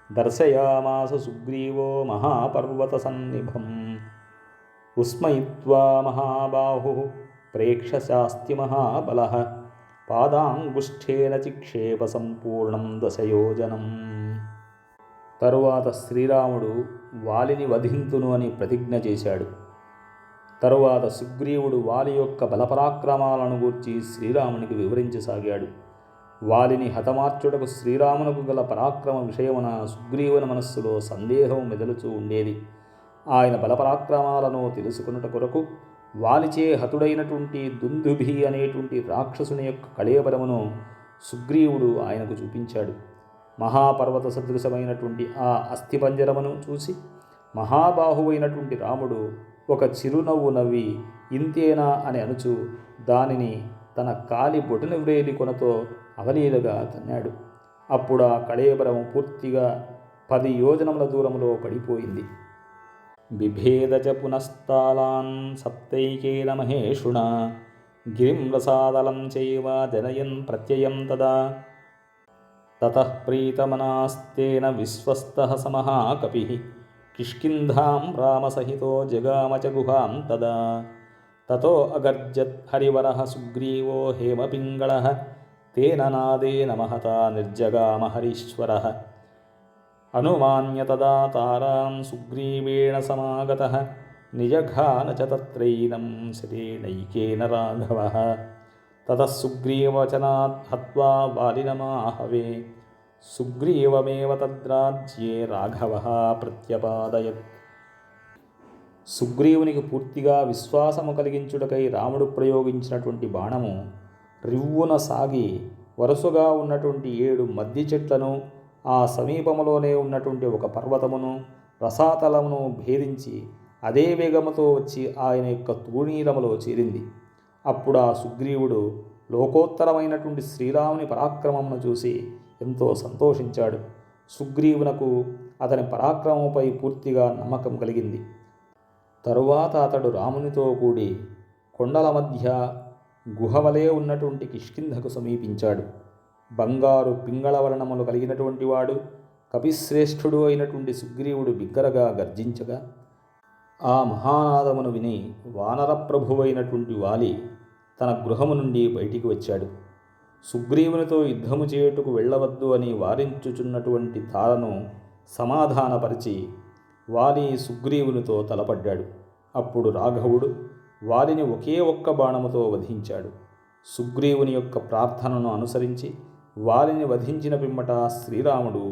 దర్శయామాస సుగ్రీవో మహాపర్వతసన్నిభం ఉస్మయిత్వా మహాబాహుః ప్రేక్షశాస్తి మహాబలః పాదాంగుష్ఠేన చిక్షేప సంపూర్ణం దశయోజనం. తరువాత శ్రీరాముడు వాలిని వధింతును అని ప్రతిజ్ఞ చేశాడు. తరువాత సుగ్రీవుడు వాలి యొక్క బలపరాక్రమాలను గూర్చి శ్రీరామునికి వివరించసాగాడు. వాలిని హతమార్చుటకు శ్రీరామునకు గల పరాక్రమ విషయమున సుగ్రీవుని మనస్సులో సందేహం మెదలుచూ ఉండేది. ఆయన బలపరాక్రమాలను తెలుసుకున్నట కొరకు వాలిచే హతుడైనటువంటి దుందుభి అనేటువంటి రాక్షసుని యొక్క కళేబరమును సుగ్రీవుడు ఆయనకు చూపించాడు. మహాపర్వత సదృశమైనటువంటి ఆ అస్థిపంజరమును చూసి మహాబాహువైనటువంటి రాముడు ఒక చిరునవ్వు నవ్వి ఇంతేనా అని అనుచు దానిని తన కాలి బొటన వ్రేలి కొనతో అవలీలగా తన్నాడు. అప్పుడు ఆ కళేబరము పూర్తిగా 10 యోజనముల దూరంలో పడిపోయింది. బిభేద చ పునస్తాలాన్ సప్తైకేన మహేషుణా గిరిం రసాదలం చైవ జనయన్ ప్రత్యయం తదా తతః ప్రీతమనాస్తేన విశ్వస్తః సమహాకపిః కిష్కింధాం రామసహితో జగామ చ గుహాం తదా తతో అగర్జత్ హరివరః సుగ్రీవో హేమపింగళః తేన నాదేన మహతా నిర్జగామ హరీశ్వరః అనుమాన్య తదా తారాం సుగ్రీవేణ సమాగతః నిజఘాన చ తత్రైనం శరేణైకేన రాఘవః తతః సుగ్రీవవచనాత్ హత్వా వాలినమాహవే సుగ్రీవమేవ తద్రాజ్యే రాఘవః ప్రత్యపాదయత్. సుగ్రీవునికి పూర్తిగా విశ్వాసము కలిగించుటకై రాముడు ప్రయోగించినటువంటి బాణము రివ్వున సాగి వరుసగా ఉన్నటువంటి 7 మద్ది చెట్లను, ఆ సమీపములోనే ఉన్నటువంటి ఒక పర్వతమును, రసాతలమును భేదించి అదే వేగముతో వచ్చి ఆయన యొక్క తూణీరములో చేరింది. అప్పుడు ఆ సుగ్రీవుడు లోకోత్తరమైనటువంటి శ్రీరాముని పరాక్రమమును చూసి ఎంతో సంతోషించాడు. సుగ్రీవునకు అతని పరాక్రమముపై పూర్తిగా నమ్మకం కలిగింది. తరువాత అతడు రామునితో కూడి కొండల మధ్య గుహవలే ఉన్నటువంటి కిష్కింధకు సమీపించాడు. బంగారు పింగళ వర్ణములు కలిగినటువంటి వాడు కపిశ్రేష్ఠుడు అయినటువంటి సుగ్రీవుడు బిగ్గరగా గర్జించగా ఆ మహానాదమును విని వానర ప్రభువైనటువంటి వాలి తన గృహము నుండి బయటికి వచ్చాడు. సుగ్రీవునితో యుద్ధము చేయుటకు వెళ్ళవద్దు అని వారించుచున్నటువంటి తారను సమాధానపరిచి వాలి సుగ్రీవునితో తలపడ్డాడు. అప్పుడు రాఘవుడు వాలిని ఒకే ఒక్క బాణముతో వధించాడు. సుగ్రీవుని యొక్క ప్రార్థనను అనుసరించి వాలిని వధించిన పిమ్మట శ్రీరాముడు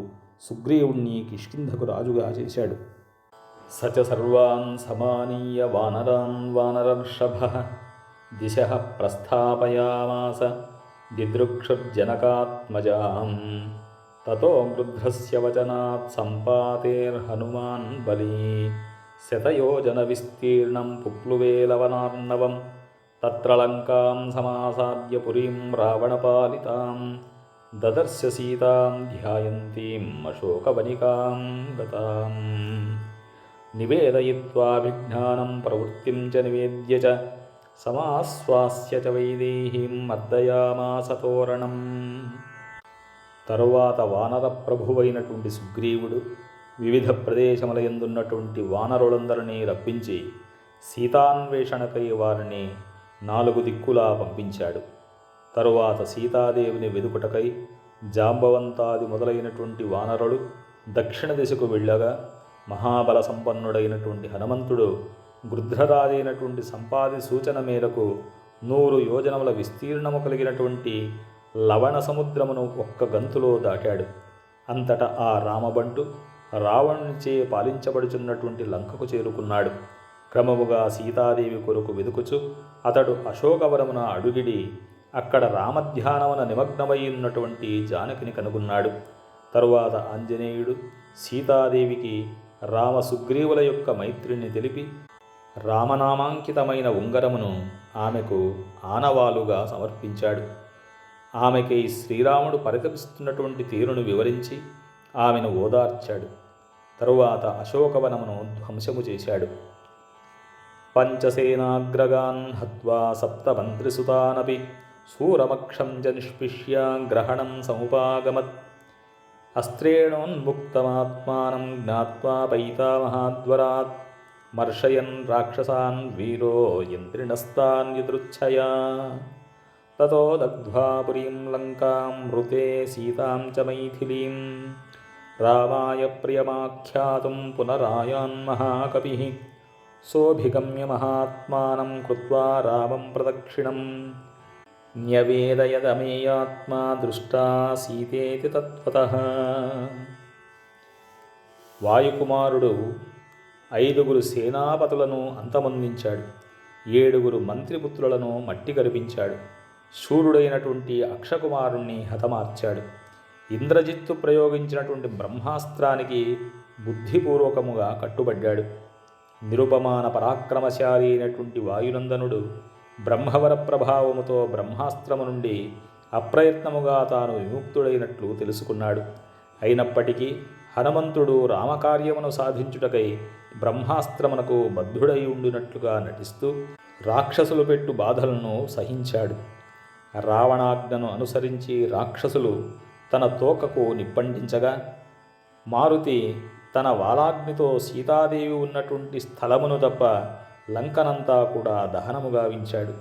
సుగ్రీవుణ్ణి కిష్కింధకు రాజుగా చేశాడు. సచ సర్వాన్ సమానీయ వానరాన్ వానరర్షభః దిశః ప్రస్థాపయామాస దిదృక్షుర్జనకాత్మజాం తతో గృధ్రస్య వచనాత్ సంపాతేర్హనుమాన్ బలీ శతయోజన విస్తీర్ణం పుప్లువే లవనార్ణవం తత్ర లంకాం సమాసాద్య పురీం రావణపాలితాం దదర్శ సీతాం ధ్యాయంతీం అశోకవనికాం గతాం నివేదయిత్వాభిజ్ఞానం ప్రవృత్తిం చ నివేద్య చ సమాశ్వాస్య చ వైదేహీం మర్దయామాస తోరణం. తరువాత వానర ప్రభువైనటువంటి సుగ్రీవుడు వివిధ ప్రదేశముల యందున్నటువంటి వానరులందరినీ రప్పించి సీతాన్వేషణకై వారిని 4 దిక్కులా పంపించాడు. తరువాత సీతాదేవిని వెదుకుటకై జాంబవంతాది మొదలైనటువంటి వానరులు దక్షిణ దిశకు వెళ్ళగా మహాబల సంపన్నుడైనటువంటి హనుమంతుడు గృధ్రరాజైనటువంటి సంపాది సూచన మేరకు 100 యోజనముల విస్తీర్ణము కలిగినటువంటి లవణ సముద్రమును ఒక్క గంతులో దాటాడు. అంతటా ఆ రామబంటు రావణునిచే పాలించబడుచున్నటువంటి లంకకు చేరుకున్నాడు. క్రమముగా సీతాదేవి కొరకు వెదుకుచు అతడు అశోకవనమున అడుగిడి అక్కడ రామధ్యానమున నిమగ్నమై ఉన్నటువంటి జానకిని కనుగొన్నాడు. తరువాత ఆంజనేయుడు సీతాదేవికి రామ సుగ్రీవుల యొక్క మైత్రిని తెలిపి రామనామాంకితమైన ఉంగరమును ఆమెకు ఆనవాలుగా సమర్పించాడు. ఆమెకై శ్రీరాముడు పరితపిస్తున్నటువంటి తీరును వివరించి ఆమెను ఓదార్చాడు. తరువాత అశోకవనమును ధ్వంసము చేశాడు. పంచసేనాగ్రగాన్ హత్వా సప్తమంత్రిసుతానపి శూరమక్షం చ నిష్పిష్య గ్రహణం సముపాగమత్. అస్త్రేణోన్ముక్తమాత్మానం జ్ఞాత్వా పైతామహాద్వరాత్ మర్షయన్ రాక్షసాన్ వీరో ఇంద్రిణస్తాన్ యదృచ్ఛయా. తతో దగ్ధ్వా పురీం లంకాం మృతే సీతాం చ మైథిలీం రామాయ ప్రియమాఖ్యాతుం పునరాయాన్ మహాకపిః. సోభిగమ్య మహాత్మానం కృత్వా రామం ప్రదక్షిణం న్యవేదయదమేయాత్మా దృష్టా సీతేతి తత్వతః. వాయుకుమారుడు 5 సేనాపతులను అంతమొందించాడు. 7 మంత్రిపుత్రులను మట్టి కరిపించాడు. శూరుడైనటువంటి అక్షకుమారుణ్ణి హతమార్చాడు. ఇంద్రజిత్తు ప్రయోగించినటువంటి బ్రహ్మాస్త్రానికి బుద్ధిపూర్వకముగా కట్టుబడ్డాడు. నిరుపమాన పరాక్రమశాలి అయినటువంటి వాయునందనుడు బ్రహ్మవర ప్రభావముతో బ్రహ్మాస్త్రము నుండి అప్రయత్నముగా తాను విముక్తుడైనట్లు తెలుసుకున్నాడు. అయినప్పటికీ హనుమంతుడు రామకార్యమును సాధించుటకై బ్రహ్మాస్త్రమునకు బద్ధుడై ఉండినట్లుగా నటిస్తూ రాక్షసులు పెట్టు బాధలను సహించాడు. రావణాజ్ఞను అనుసరించి రాక్షసులు తన తోకకు నిప్పంటించగా మారుతి తన వాలాగ్నితో సీతాదేవి ఉన్నటువంటి స్థలమును తప్ప లంకనంతా కూడా దహనము గావించాడు.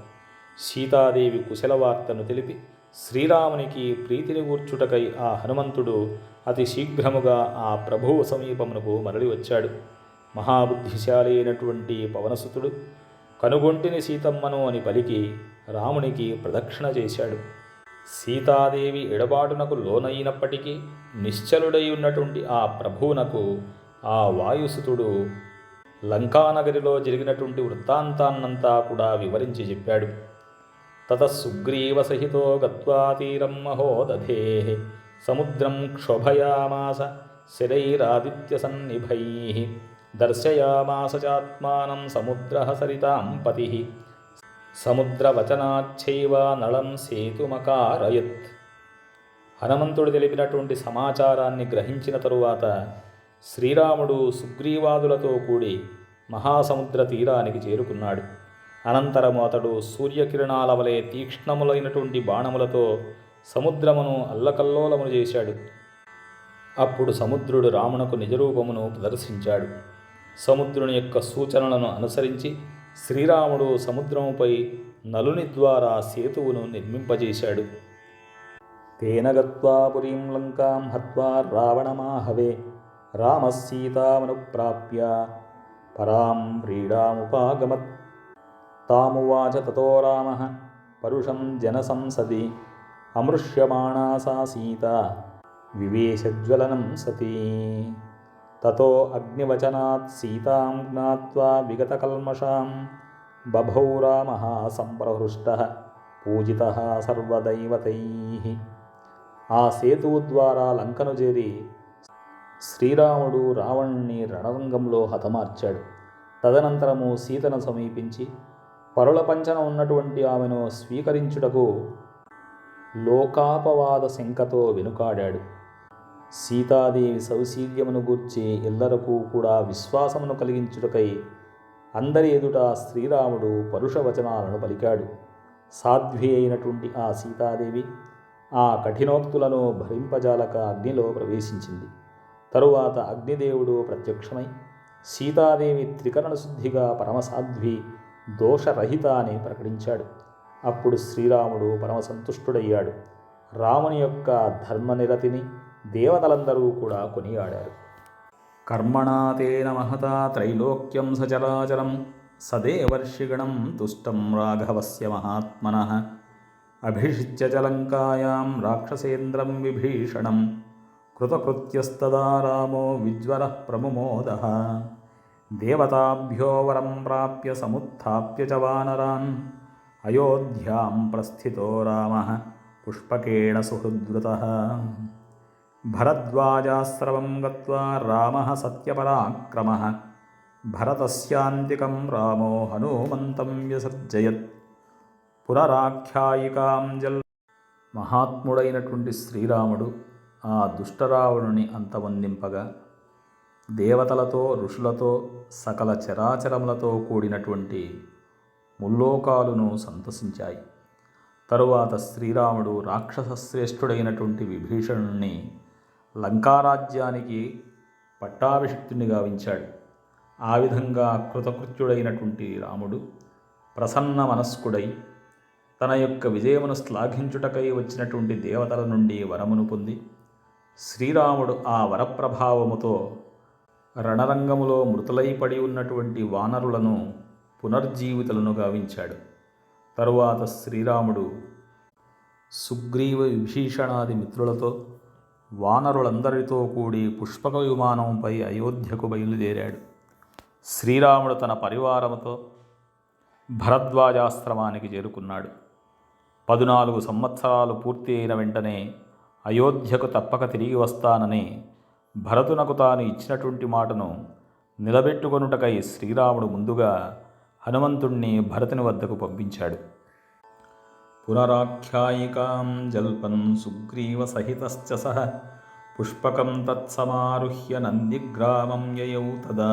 సీతాదేవి కుశలవార్తను తెలిపి శ్రీరామునికి ప్రీతిని గూర్చుటకై ఆ హనుమంతుడు అతి శీఘ్రముగా ఆ ప్రభువు సమీపమునకు మరలి వచ్చాడు. మహాబుద్ధిశాలి అయినటువంటి పవనసుతుడు కనుగొంటిని సీతమ్మను అని పలికి రామునికి ప్రదక్షిణ చేశాడు. సీతాదేవి ఎడబాటునకు లోనైనప్పటికీ నిశ్చలుడై ఉన్నటువంటి ఆ ప్రభువునకు ఆ వాయుసుతుడు లంకానగరిలో జరిగినటువంటి వృత్తాంతాన్నంతా కూడా వివరించి చెప్పాడు. తతఃసుగ్రీవ సహితో గత్వా తీరం మహోదధేః సముద్రం క్షోభయామాస శరైరాదిత్యసన్నిభైః దర్శయామాస చాత్మానం సముద్రః సరితాం పతిః సముద్రవచనాచ్చైవ నళం సేతుమకారయత్. హనుమంతుడు తెలిపినటువంటి సమాచారాన్ని గ్రహించిన తరువాత శ్రీరాముడు సుగ్రీవాదులతో కూడి మహాసముద్ర తీరానికి చేరుకున్నాడు. అనంతరము అతడు సూర్యకిరణాల వలె తీక్ష్ణములైనటువంటి బాణములతో సముద్రమును అల్లకల్లోలమును చేశాడు. అప్పుడు సముద్రుడు రామునకు నిజరూపమును ప్రదర్శించాడు. సముద్రుని యొక్క సూచనలను అనుసరించి శ్రీరాముడు సముద్రముపై నలుని ద్వారా సేతువును నిర్మింపజేశాడు. తేన గత్వా పురీం లంకాం హత్వా రావణమాహవే రామసీతామనుప్రాప్య పరాం వ్రీడాముపాగమత్. తామువాచ తతో రామః పరుషం జనసంసది అమృష్యమాణా సా సీత వివేశజ్వలనం సతీ. తతో అగ్నివచనాత్ సీతాం జ్ఞాత్వా విగతకల్మషాం బభౌ రామః సంప్రహృష్టః పూజితః సర్వదైవతైః. ఆ సేతువు ద్వారా లంకను చేరి శ్రీరాముడు రావణుణ్ణి రణరంగంలో హతమార్చాడు. తదనంతరము సీతను సమీపించి పరుల పంచన ఉన్నటువంటి ఆమెను స్వీకరించుటకు లోకాపవాద శంకతో వెనుకాడాడు. సీతాదేవి సౌశీల్యమును గూర్చి ఎల్లరకు కూడా విశ్వాసమును కలిగించుటకై అందరి ఎదుట శ్రీరాముడు పరుషవచనాలను పలికాడు. సాధ్వి అయినటువంటి ఆ సీతాదేవి ఆ కఠినోక్తులను భరింపజాలక అగ్నిలో ప్రవేశించింది. తరువాత అగ్నిదేవుడు ప్రత్యక్షమై సీతాదేవి త్రికరణ శుద్ధిగా పరమసాధ్వి దోషరహిత అని ప్రకటించాడు. అప్పుడు శ్రీరాముడు పరమసంతుష్టుడయ్యాడు. రాముని యొక్క ధర్మనిరతిని దేవతలందరూ కూడా కొనియాడారు. కర్మణా తేన మహతా త్రైలోక్యం సచరాచరం సదేవర్షిగణం తుష్టం రాఘవస్య మహాత్మనః అభిషిచ్య చ లంకాయాం రాక్షసేంద్రం విభీషణం కృతకృత్యస్తదా రామో విజ్వరః ప్రముమోదః. దేవతాభ్యో వరం ప్రాప్య సముత్థాప్య చ వానరాన్ అయోధ్యాం ప్రస్థితో రామః పుష్పకేణ సుహృద్వృతః. భరద్వాజాశ్రమం గత్వా రామః సత్యపరాక్రమః భరతస్యాంతికం రామో హనుమంతం వ్యసర్జయత్. పునరాఖ్యాయికాం జల్. మహాత్ముడైనటువంటి శ్రీరాముడు ఆ దుష్టరావణుని అంతమొందింపగా దేవతలతో ఋషులతో సకల చరాచరములతో కూడినటువంటి ముల్లోకాలును సంతసించాయి. తరువాత శ్రీరాముడు రాక్షసశ్రేష్ఠుడైనటువంటి విభీషణుణ్ణి లంకారాజ్యానికి పట్టాభిషిక్తుని గావించాడు. ఆ విధంగా కృతకృత్యుడైనటువంటి రాముడు ప్రసన్న మనస్కుడై తన యొక్క విజయమును శ్లాఘించుటకై వచ్చినటువంటి దేవతల నుండి వరమును పొంది శ్రీరాముడు ఆ వరప్రభావముతో రణరంగములో మృతులై పడి ఉన్నటువంటి వానరులను పునర్జీవితులను గావించాడు. తరువాత శ్రీరాముడు సుగ్రీవ విభీషణాది మిత్రులతో వానరులందరితో కూడి పుష్పక విమానంపై అయోధ్యకు బయలుదేరాడు. శ్రీరాముడు తన పరివారముతో భరద్వాజాశ్రమానికి చేరుకున్నాడు. 14 సంవత్సరాలు పూర్తి అయిన వెంటనే అయోధ్యకు తప్పక తిరిగి వస్తానని భరతునకు తాను ఇచ్చినటువంటి మాటను నిలబెట్టుకొనుటకై శ్రీరాముడు ముందుగా హనుమంతుణ్ణి భరతుని వద్దకు పంపించాడు. పునరాఖ్యాయికాం జల్పన్ సుగ్రీవ సహితశ్చ సహ పుష్పకం తత్సమారుహ్య నందిగ్రామం యయౌ తదా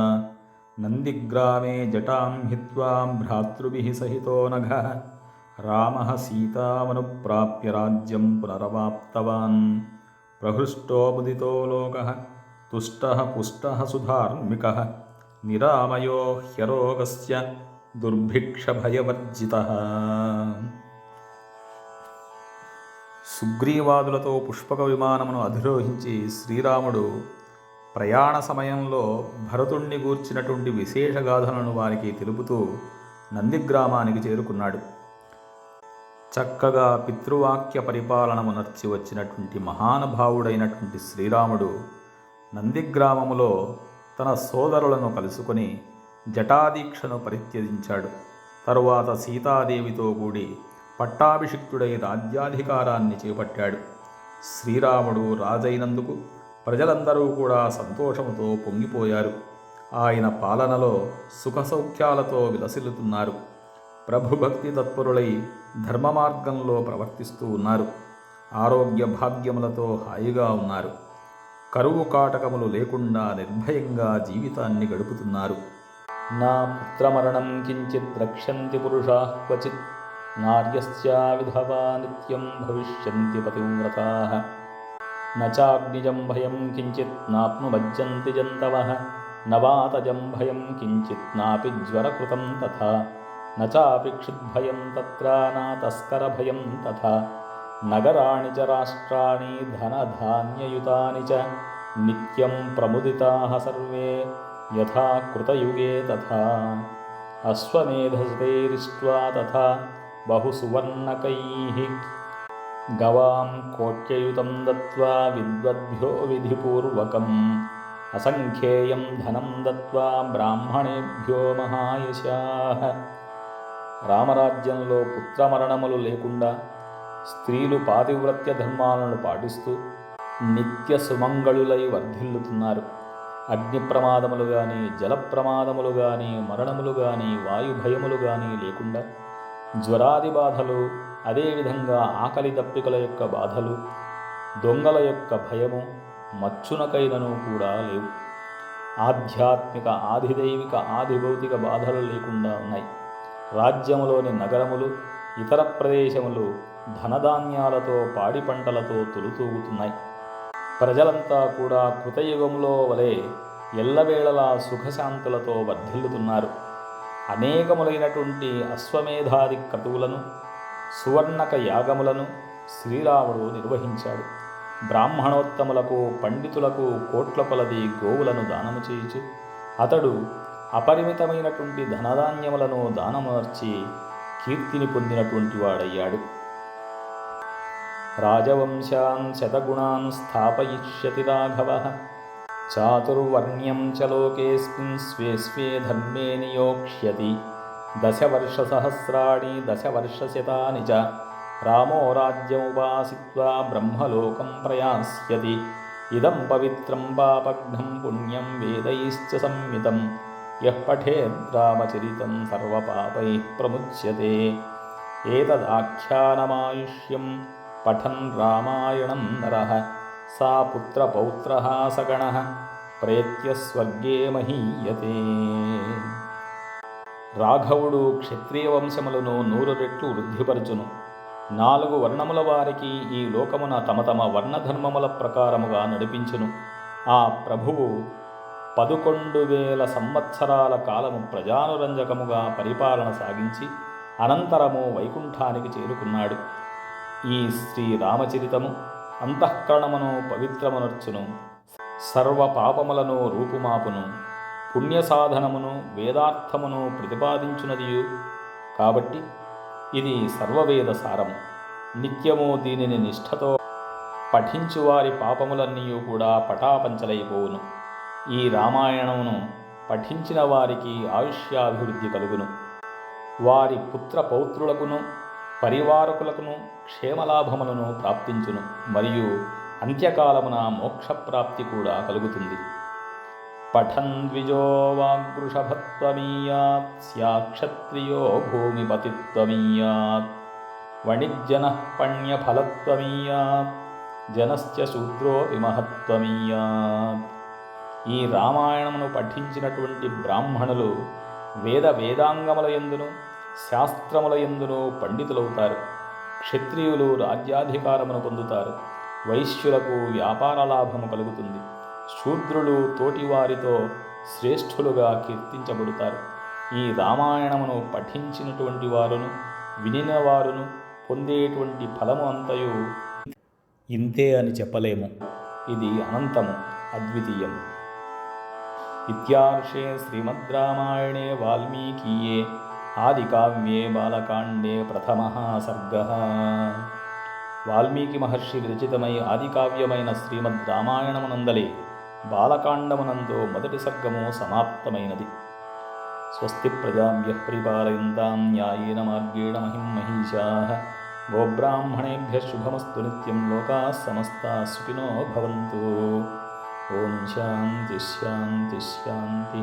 నందిగ్రామే జటాం హిత్వా భ్రాతృభిః సహితో నఘః రామః సీతామనుప్రాప్య రాజ్యం పునరవాప్తవాన్ ప్రహృష్టో ముదితో లోకః తుష్టః పుష్టః సుధార్మికః నిరామయో హ్యరోగస్య దుర్భిక్షభయవర్జితః. సుగ్రీవాదులతో పుష్పక విమానమును అధిరోహించి శ్రీరాముడు ప్రయాణ సమయంలో భరతుణ్ణి గూర్చినటువంటి విశేషగాథలను వారికి తెలుపుతూ నందిగ్రామానికి చేరుకున్నాడు. చక్కగా పితృవాక్య పరిపాలనము నర్చి వచ్చినటువంటి మహానుభావుడైనటువంటి శ్రీరాముడు నందిగ్రామములో తన సోదరులను కలుసుకొని జటాదీక్షను పరిత్యజించాడు. తరువాత సీతాదేవితో కూడి పట్టాభిషిక్తుడై రాజ్యాధికారాన్ని చేపట్టాడు. శ్రీరాముడు రాజైనందుకు ప్రజలందరూ కూడా సంతోషముతో పొంగిపోయారు. ఆయన పాలనలో సుఖసౌఖ్యాలతో విలసిల్లుతున్నారు. ప్రభుభక్తి తత్పరులై ధర్మ మార్గంలో ప్రవర్తిస్తూ ఉన్నారు. ఆరోగ్య భాగ్యములతో హాయిగా ఉన్నారు. కరువు కాటకములు లేకుండా నిర్భయంగా జీవితాన్ని గడుపుతున్నారు. నా పుత్రమరణం కించిత్ రక్షంతి పురుషాః క్వచిత్ నార్యస్యా విధవా నిత్యం భవిష్యంతి పతివ్రతాః నచాగ్నిజం భయం కించిత్ నాప్నుమజ్జంతి జంతవః నవాతజం భయం కించిత్ నాపి జ్వరకృతం తథా నచాపి క్షుద్భయం తత్ర నాతస్కరభయం తథా నగరాణి చ రాష్ట్రాణి ధనధాన్యయుతాని చ నిత్యం ప్రముదితాః సర్వే యథా కృతయుగే తథా అశ్వమేధస్తైరిష్ట్వా తథా బహుసువర్ణకైః గవాం కోట్యయుతం దత్వా విద్వద్భ్యో విధిపూర్వకం అసంఖ్యేయం ధనం దత్వా బ్రాహ్మణేభ్యో మహాయశాః. రామరాజ్యంలో పుత్రమరణములు లేకుండా స్త్రీలు పాతివ్రత్య ధర్మాలను పాటిస్తూ నిత్య సుమంగళులై వర్ధిల్లుతున్నారు. అగ్ని ప్రమాదములు కానీ, జల ప్రమాదములు కానీ, మరణములు కానీ, వాయుభయములు కానీ లేకుండా జ్వరాది బాధలు, అదేవిధంగా ఆకలి దప్పికల యొక్క బాధలు, దొంగల యొక్క భయము మచ్చునకైనను కూడా లేవు. ఆధ్యాత్మిక, ఆధిదైవిక, ఆదిభౌతిక బాధలు లేకుండా ఉన్నాయి. రాజ్యములోని నగరములు, ఇతర ప్రదేశములు ధనధాన్యాలతో, పాడి పంటలతో తొలుతూగుతున్నాయి. ప్రజలంతా కూడా కృతయుగంలో వలె ఎల్లవేళలా సుఖశాంతులతో వర్ధిల్లుతున్నారు. అనేకములైనటువంటి అశ్వమేధాది క్రతువులను, సువర్ణక యాగములను శ్రీరాముడు నిర్వహించాడు. బ్రాహ్మణోత్తములకు, పండితులకు కోట్ల కొలది గోవులను దానము చేయుచు అతడు అపరిమితమైనటువంటి ధనధాన్యములను దానమర్చి కీర్తిని పొందినటువంటి వాడయ్యాడు. రాజవంశాన్ శతగుణాన్ స్థాపయిష్యతి రాఘవః చాతుర్వర్ణ్యం చ లోకేస్మిన్ స్వే స్వే ధర్మే నియోక్ష్యతి దశవర్షసహస్రాణి దశవర్షశతాని చ రామో రాజ్యముపాసిత్వా బ్రహ్మలోకం ప్రయాస్యతి ఇదం పవిత్రం పాపఘ్నం పుణ్యం వేదైశ్చ సంహితం యః పఠేద్ రామచరితం సర్వపాపైః ప్రముచ్యతే ఏతదాఖ్యానమాయుష్యం పఠన్ రామాయణం నరః సా పుత్రపౌత్రః సగణః ప్రేత్య స్వర్గే మహీయతే. రాఘవుడు క్షత్రియ వంశములను 100 రెట్లు వృద్ధిపరచును. 4 వర్ణముల వారికి ఈ లోకమున తమ తమ వర్ణధర్మముల ప్రకారముగా నడిపించును. ఆ ప్రభువు 11,000 సంవత్సరాల కాలము ప్రజానురంజకముగా పరిపాలన సాగించి అనంతరము వైకుంఠానికి చేరుకున్నాడు. ఈ శ్రీరామచరితము అంతఃకరణమును పవిత్రమునర్చును, సర్వ పాపములను రూపుమాపును, పుణ్యసాధనమును వేదార్థమును ప్రతిపాదించునదియు కాబట్టి ఇది సర్వవేద సారము. నిత్యము దీనిని నిష్ఠతో పఠించువారి పాపములన్నీ కూడా పటాపంచలైపోవును. ఈ రామాయణమును పఠించిన వారికి ఆయుష్యాభివృద్ధి కలుగును. వారి పుత్ర పౌత్రులకును పరివారకులకును క్షేమలాభములను ప్రాప్తించును. మరియు అంత్యకాలమున మోక్షప్రాప్తి కూడా కలుగుతుంది. పఠన్ ద్విజో వాగృషభత్వమీయాత్ స్యాక్షత్రియో భూమిపతిత్వమీయాత్ వణిజ్జనః పణ్యఫలత్వమీయాత్ జనశ్చ శూద్రోపి మహత్వమీయాత్. ఈ రామాయణమును పఠించినటువంటి బ్రాహ్మణులు వేదాంగముల యందును శాస్త్రముల యందును పండితులవుతారు. క్షత్రియులు రాజ్యాధికారమును పొందుతారు. వైశ్యులకు వ్యాపార లాభము కలుగుతుంది. శూద్రులు తోటివారితో శ్రేష్ఠులుగా కీర్తించబడతారు. ఈ రామాయణమును పఠించినటువంటి వారును వినిన వారును పొందేటువంటి ఫలము అంతయు ఇంతే అని చెప్పలేము. ఇది అనంతము, అద్వితీయము. ఇత్యార్షే శ్రీమద్ రామాయణే వాల్మీకీయే ఆదికావ్యే బాలకాండే ప్రథమః సర్గః. వాల్మీకి మహర్షి విరచితమై ఆదికావ్యమైన శ్రీమద్ రామాయణమునందలి బాలకాండమునందు మొదటి సర్గము సమాప్తమైనది. స్వస్తి ప్రజాభ్యః పరిపాలయంతాం న్యాయేన మార్గేణ మహిం మహిషాః. గోబ్రాహ్మణేభ్యః శుభమస్తు నిత్యం. లోకాః సమస్తాః సుఖినో భవంతు. ఓం శాంతి శాంతి శాంతి.